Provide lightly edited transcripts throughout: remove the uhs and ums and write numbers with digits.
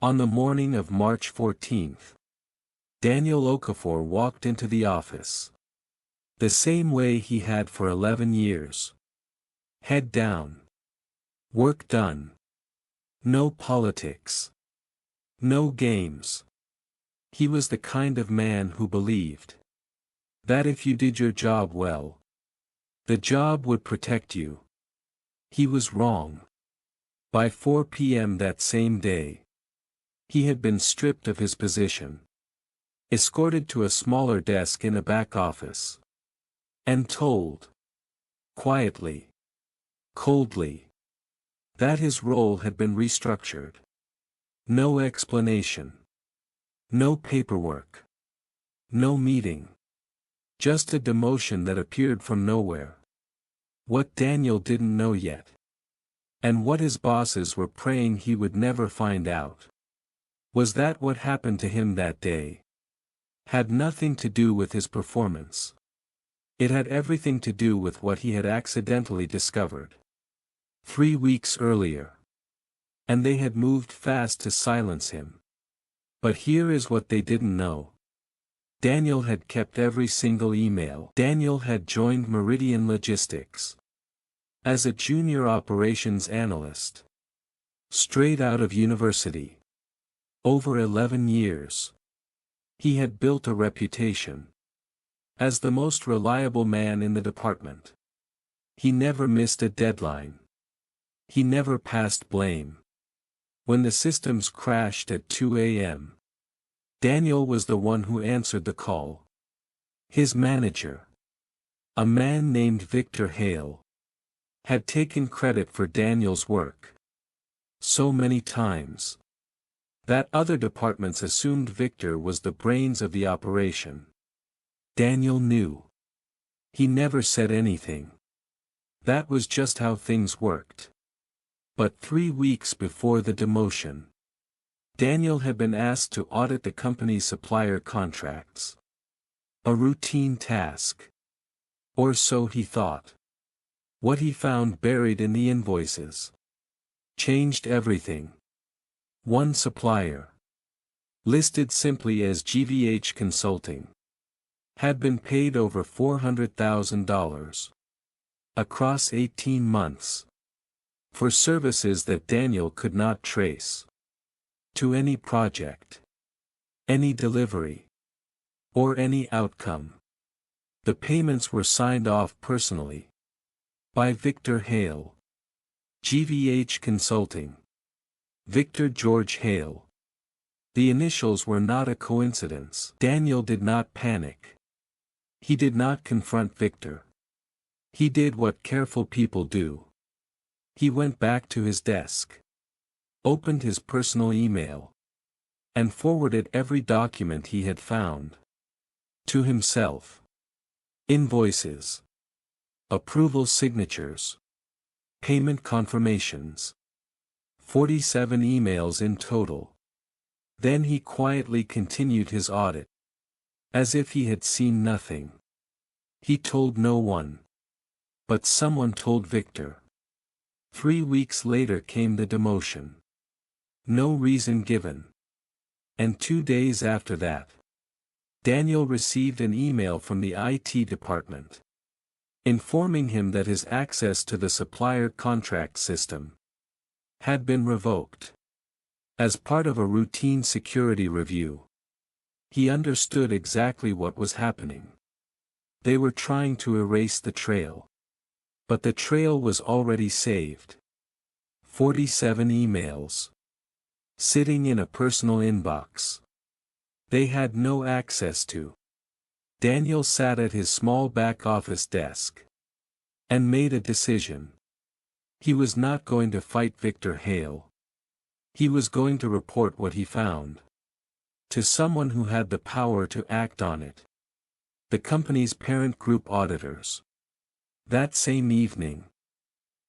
On the morning of March 14th, Daniel Okafor walked into the office. The same way he had for 11 years. Head down. Work done. No politics. No games. He was the kind of man who believed that if you did your job well, the job would protect you. He was wrong. By 4 p.m. that same day, he had been stripped of his position, escorted to a smaller desk in a back office, and told, quietly, coldly, that his role had been restructured. No explanation. No paperwork. No meeting. Just a demotion that appeared from nowhere. What Daniel didn't know yet, and what his bosses were praying he would never find out, was that what happened to him that day had nothing to do with his performance. It had everything to do with what he had accidentally discovered 3 weeks earlier. And they had moved fast to silence him. But here is what they didn't know. Daniel had kept every single email. Daniel had joined Meridian Logistics as a junior operations analyst, straight out of university. Over 11 years. He had built a reputation as the most reliable man in the department. He never missed a deadline. He never passed blame. When the systems crashed at 2 a.m., Daniel was the one who answered the call. His manager, a man named Victor Hale, had taken credit for Daniel's work so many times that other departments assumed Victor was the brains of the operation. Daniel knew. He never said anything. That was just how things worked. But 3 weeks before the demotion, Daniel had been asked to audit the company's supplier contracts. A routine task. Or so he thought. What he found buried in the invoices changed everything. One supplier, listed simply as GVH Consulting, had been paid over $400,000 across 18 months for services that Daniel could not trace to any project, any delivery, or any outcome. The payments were signed off personally by Victor Hale. GVH Consulting. Victor George Hale. The initials were not a coincidence. Daniel did not panic. He did not confront Victor. He did what careful people do. He went back to his desk, opened his personal email, and forwarded every document he had found to himself. Invoices, approval signatures, payment confirmations. 47 emails in total. Then he quietly continued his audit, as if he had seen nothing. He told no one. But someone told Victor. 3 weeks later came the demotion. No reason given. And 2 days after that, Daniel received an email from the IT department, informing him that his access to the supplier contract system had been revoked. As part of a routine security review, he understood exactly what was happening. They were trying to erase the trail. But the trail was already saved. 47 emails. Sitting in a personal inbox. They had no access to. Daniel sat at his small back office desk and made a decision. He was not going to fight Victor Hale. He was going to report what he found to someone who had the power to act on it. The company's parent group auditors. That same evening,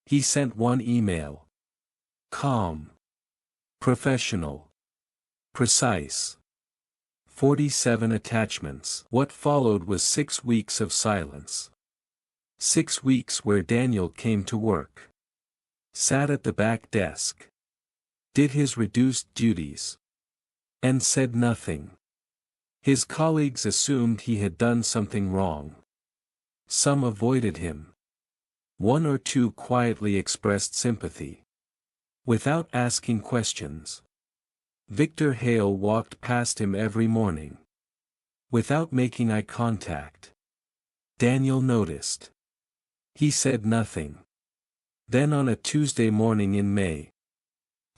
he sent one email. Calm. Professional. Precise. 47 attachments. What followed was 6 weeks of silence. 6 weeks where Daniel came to work, sat at the back desk, did his reduced duties, and said nothing. His colleagues assumed he had done something wrong. Some avoided him. One or two quietly expressed sympathy. Without asking questions. Victor Hale walked past him every morning. Without making eye contact. Daniel noticed. He said nothing. Then on a Tuesday morning in May,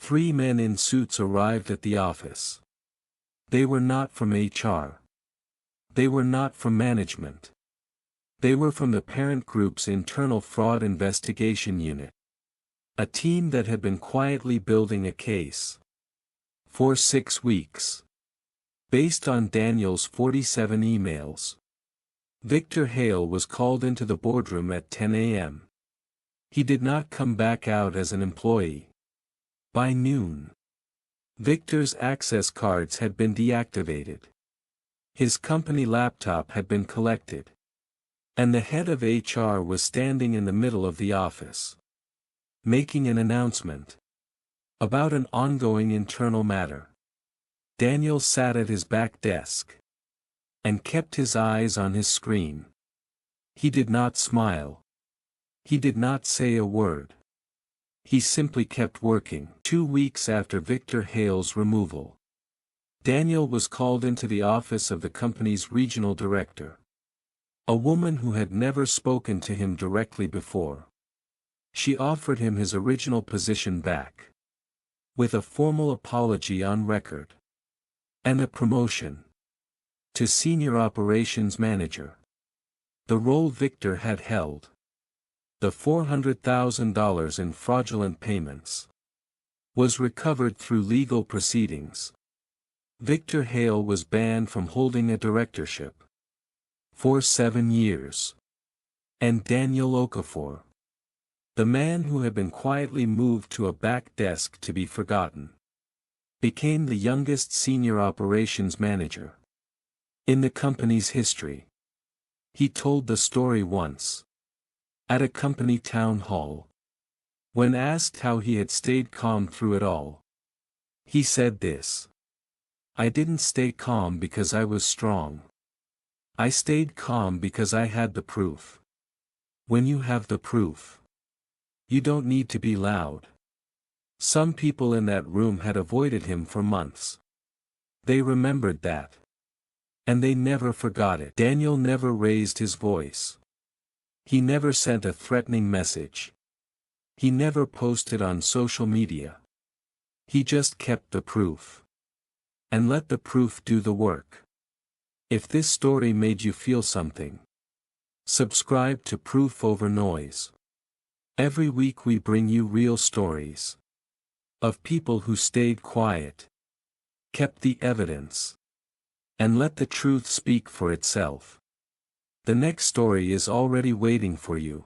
3 men in suits arrived at the office. They were not from HR. They were not from management. They were from the parent group's internal fraud investigation unit. A team that had been quietly building a case. For 6 weeks. Based on Daniel's 47 emails. Victor Hale was called into the boardroom at 10 a.m. He did not come back out as an employee. By noon, Victor's access cards had been deactivated. His company laptop had been collected. And the head of HR was standing in the middle of the office. Making an announcement. About an ongoing internal matter. Daniel sat at his back desk. And kept his eyes on his screen. He did not smile. He did not say a word. He simply kept working. 2 weeks after Victor Hale's removal, Daniel was called into the office of the company's regional director. A woman who had never spoken to him directly before. She offered him his original position back. With a formal apology on record. And a promotion. To senior operations manager. The role Victor had held. The $400,000 in fraudulent payments. Was recovered through legal proceedings. Victor Hale was banned from holding a directorship. For 7 years. And Daniel Okafor. The man who had been quietly moved to a back desk to be forgotten. Became the youngest senior operations manager. In the company's history. He told the story once. At a company town hall. When asked how he had stayed calm through it all. He said this. I didn't stay calm because I was strong. I stayed calm because I had the proof. When you have the proof. You don't need to be loud. Some people in that room had avoided him for months. They remembered that. And they never forgot it. Daniel never raised his voice. He never sent a threatening message. He never posted on social media. He just kept the proof. And let the proof do the work. If this story made you feel something, subscribe to Proof Over Noise. Every week we bring you real stories. Of people who stayed quiet. Kept the evidence. And let the truth speak for itself. The next story is already waiting for you.